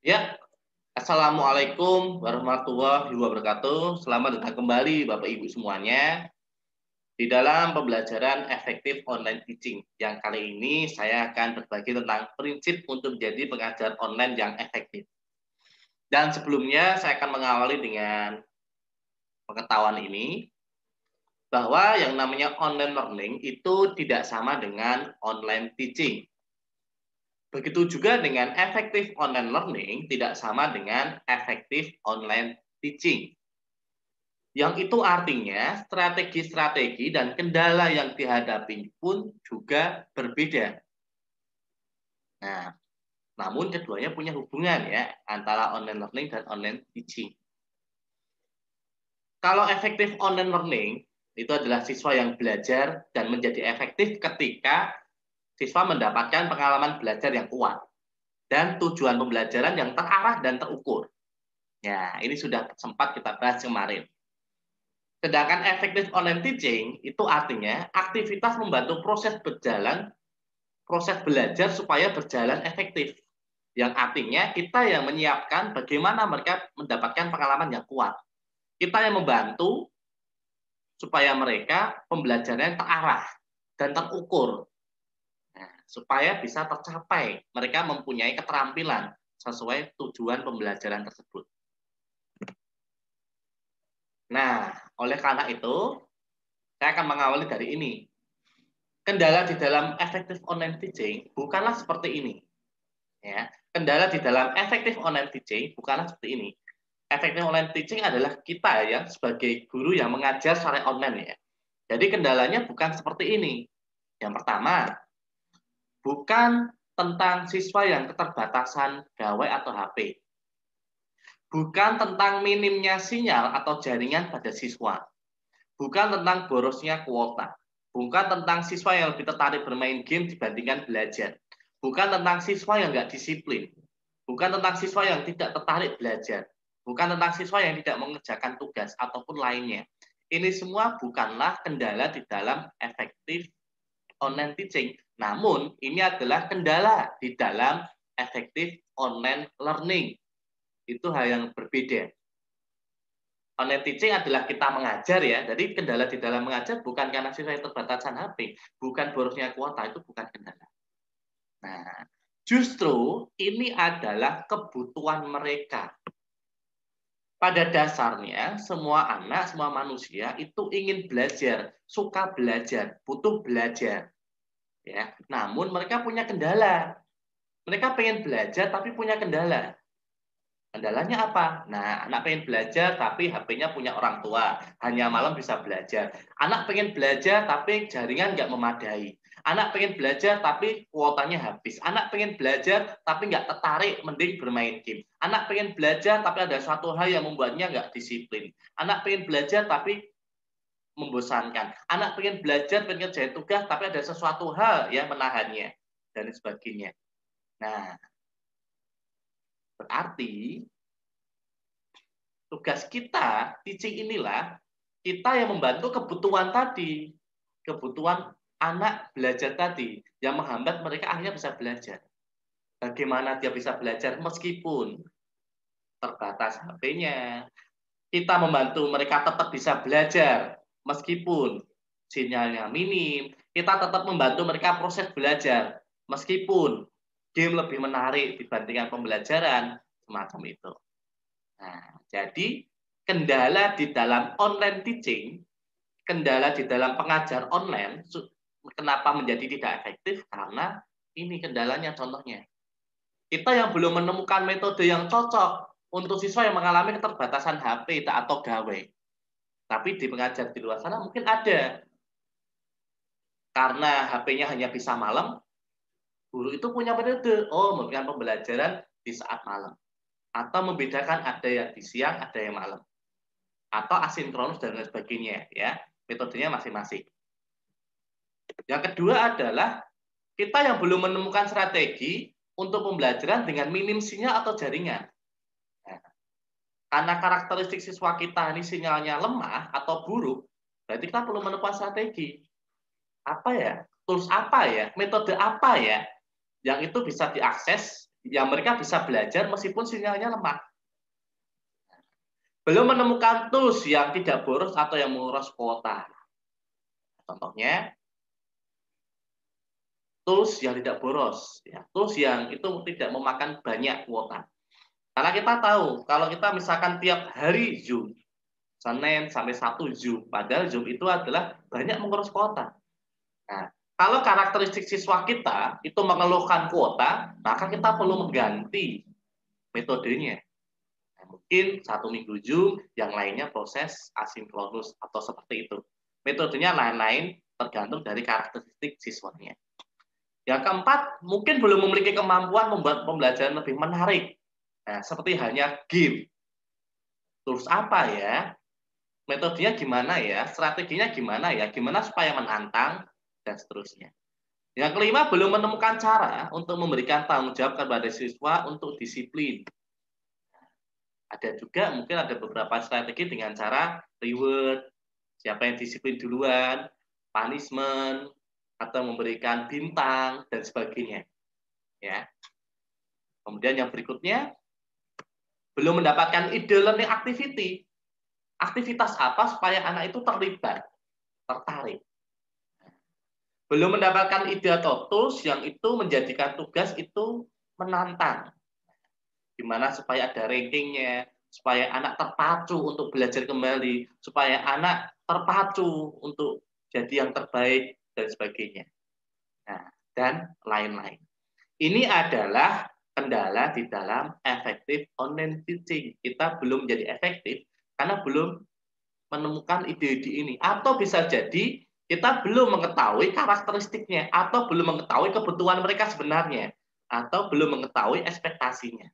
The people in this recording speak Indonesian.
Ya, Assalamualaikum warahmatullahi wabarakatuh. Selamat datang kembali Bapak Ibu semuanya di dalam pembelajaran efektif online teaching. Yang kali ini saya akan berbagi tentang prinsip untuk menjadi pengajar online yang efektif. Dan sebelumnya saya akan mengawali dengan pengetahuan ini bahwa yang namanya online learning itu tidak sama dengan online teaching. Begitu juga dengan efektif online learning tidak sama dengan efektif online teaching. Yang itu artinya strategi-strategi dan kendala yang dihadapi pun juga berbeda. Nah, namun keduanya punya hubungan ya antara online learning dan online teaching. Kalau efektif online learning itu adalah siswa yang belajar dan menjadi efektif ketika siswa mendapatkan pengalaman belajar yang kuat dan tujuan pembelajaran yang terarah dan terukur. Ya, ini sudah sempat kita bahas kemarin. Sedangkan efektif online teaching itu artinya aktivitas membantu proses belajar supaya berjalan efektif. Yang artinya kita yang menyiapkan bagaimana mereka mendapatkan pengalaman yang kuat. Kita yang membantu supaya mereka pembelajarannya terarah dan terukur. Nah, supaya bisa tercapai, mereka mempunyai keterampilan sesuai tujuan pembelajaran tersebut. Nah, oleh karena itu, saya akan mengawali dari ini. Kendala di dalam efektif online teaching bukanlah seperti ini. Ya, kendala di dalam efektif online teaching bukanlah seperti ini. Efektif online teaching adalah kita ya sebagai guru yang mengajar secara online ya. Jadi kendalanya bukan seperti ini. Yang pertama, bukan tentang siswa yang keterbatasan gawai atau HP. Bukan tentang minimnya sinyal atau jaringan pada siswa. Bukan tentang borosnya kuota. Bukan tentang siswa yang lebih tertarik bermain game dibandingkan belajar. Bukan tentang siswa yang nggak disiplin. Bukan tentang siswa yang tidak tertarik belajar. Bukan tentang siswa yang tidak mengerjakan tugas ataupun lainnya. Ini semua bukanlah kendala di dalam efektif online teaching. Namun, ini adalah kendala di dalam efektif online learning. Itu hal yang berbeda. Online teaching adalah kita mengajar ya. Jadi kendala di dalam mengajar bukan karena siswa yang terbatasan HP, bukan borosnya kuota, itu bukan kendala. Nah, justru ini adalah kebutuhan mereka. Pada dasarnya, semua anak, semua manusia itu ingin belajar, suka belajar, butuh belajar. Ya, namun mereka punya kendala. Mereka pengen belajar tapi punya kendala. Kendalanya apa? Nah, anak pengen belajar tapi HP-nya punya orang tua. Hanya malam bisa belajar. Anak pengen belajar tapi jaringan nggak memadai. Anak pengen belajar tapi kuotanya habis. Anak pengen belajar tapi nggak tertarik, mending bermain game. Anak pengen belajar tapi ada suatu hal yang membuatnya nggak disiplin. Anak pengen belajar tapi membosankan. Anak pengen belajar, pengen kerjain tugas tapi ada sesuatu hal yang menahannya. Dan sebagainya. Nah, berarti tugas kita, teaching inilah, kita yang membantu kebutuhan tadi. Kebutuhan anak belajar tadi. Yang menghambat mereka akhirnya bisa belajar. Bagaimana dia bisa belajar meskipun terbatas HP-nya. Kita membantu mereka tetap bisa belajar. Meskipun sinyalnya minim. Kita tetap membantu mereka proses belajar. Meskipun game lebih menarik dibandingkan pembelajaran. Semacam itu. Nah, jadi kendala di dalam online teaching, kendala di dalam pengajar online, kenapa menjadi tidak efektif? Karena ini kendalanya contohnya. Kita yang belum menemukan metode yang cocok untuk siswa yang mengalami keterbatasan HP atau gawai. Tapi di pengajar di luar sana mungkin ada. Karena HP-nya hanya bisa malam, guru itu punya metode. Oh, memberikan pembelajaran di saat malam. Atau membedakan ada yang di siang, ada yang malam. Atau asinkronus dan lain sebagainya ya, metodenya masing-masing. Yang kedua adalah kita yang belum menemukan strategi untuk pembelajaran dengan minim sinyal atau jaringan. Nah, karena karakteristik siswa kita ini sinyalnya lemah atau buruk, berarti kita perlu menemukan strategi. Apa ya? Tools apa ya? Metode apa ya? Yang itu bisa diakses yang mereka bisa belajar meskipun sinyalnya lemah. Belum menemukan tools yang tidak boros atau yang menguras kuota. Contohnya, tools yang tidak boros, ya, tools yang itu tidak memakan banyak kuota. Karena kita tahu, kalau kita misalkan tiap hari Zoom, Senin sampai Sabtu Zoom, padahal Zoom itu adalah banyak mengurus kuota. Nah, kalau karakteristik siswa kita itu mengeluhkan kuota, maka kita perlu mengganti metodenya. Nah, mungkin 1 minggu Zoom, yang lainnya proses asinkronus atau seperti itu. Metodenya lain-lain tergantung dari karakteristik siswanya. Yang keempat, mungkin belum memiliki kemampuan membuat pembelajaran lebih menarik. Nah, seperti hanya game. Tools apa ya? Metodenya gimana ya? Strateginya gimana ya? Gimana supaya menantang? Dan seterusnya. Yang kelima, belum menemukan cara untuk memberikan tanggung jawab kepada siswa untuk disiplin. Ada juga mungkin ada beberapa strategi dengan cara reward, siapa yang disiplin duluan, punishment, atau memberikan bintang, dan sebagainya. Ya. Kemudian yang berikutnya, belum mendapatkan ide learning activity. Aktivitas apa supaya anak itu terlibat, tertarik. Belum mendapatkan ide atau tools yang itu menjadikan tugas itu menantang. Gimana supaya ada rankingnya, supaya anak terpacu untuk belajar kembali, supaya anak terpacu untuk jadi yang terbaik, dan sebagainya. Nah, dan lain-lain. Ini adalah kendala di dalam effective online teaching. Kita belum jadi efektif karena belum menemukan ide-ide ini. Atau bisa jadi kita belum mengetahui karakteristiknya, atau belum mengetahui kebutuhan mereka sebenarnya, atau belum mengetahui ekspektasinya.